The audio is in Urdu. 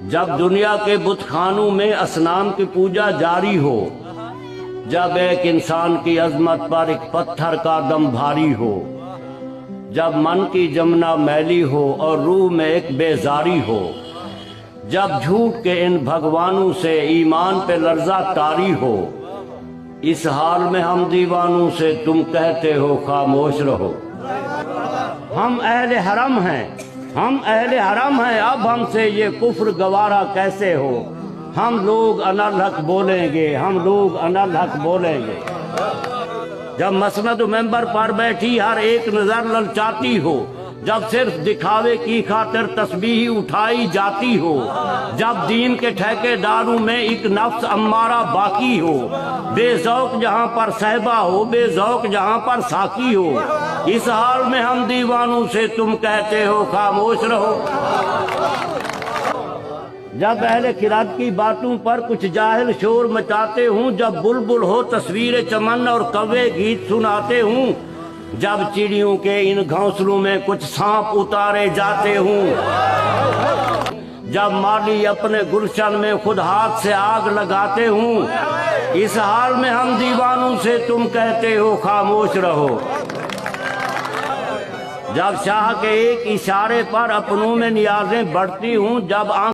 جب دنیا کے بت خانوں میں اصنام کی پوجا جاری ہو، جب ایک انسان کی عظمت پر ایک پتھر کا دم بھاری ہو، جب من کی جمنا میلی ہو اور روح میں ایک بیزاری ہو، جب جھوٹ کے ان بھگوانوں سے ایمان پہ لرزہ طاری ہو، اس حال میں ہم دیوانوں سے تم کہتے ہو خاموش رہو۔ ہم اہل حرم ہیں، ہم اہل حرم ہیں، اب ہم سے یہ کفر گوارا کیسے ہو؟ ہم لوگ انالحق بولیں گے، ہم لوگ انالحق بولیں گے۔ جب مسند و ممبر پر بیٹھی ہر ایک نظر للچاتی ہو، جب صرف دکھاوے کی خاطر تسبیح اٹھائی جاتی ہو، جب دین کے ٹھیکے داروں میں ایک نفس امارہ باقی ہو، بے ذوق جہاں پر صحبہ ہو، بے ذوق جہاں پر ساقی ہو، اس حال میں ہم دیوانوں سے تم کہتے ہو خاموش رہو۔ جب اہل خرد کی باتوں پر کچھ جاہل شور مچاتے ہوں، جب بلبل ہو تصویر چمن اور کوے گیت سناتے ہوں، جب چڑیوں کے ان گھونسلوں میں کچھ سانپ اتارے جاتے ہوں، جب مالی اپنے گلشن میں خود ہاتھ سے آگ لگاتے ہوں، اس حال میں ہم دیوانوں سے تم کہتے ہو خاموش رہو۔ جب شاہ کے ایک اشارے پر اپنوں میں نیازیں بڑھتی ہوں، جب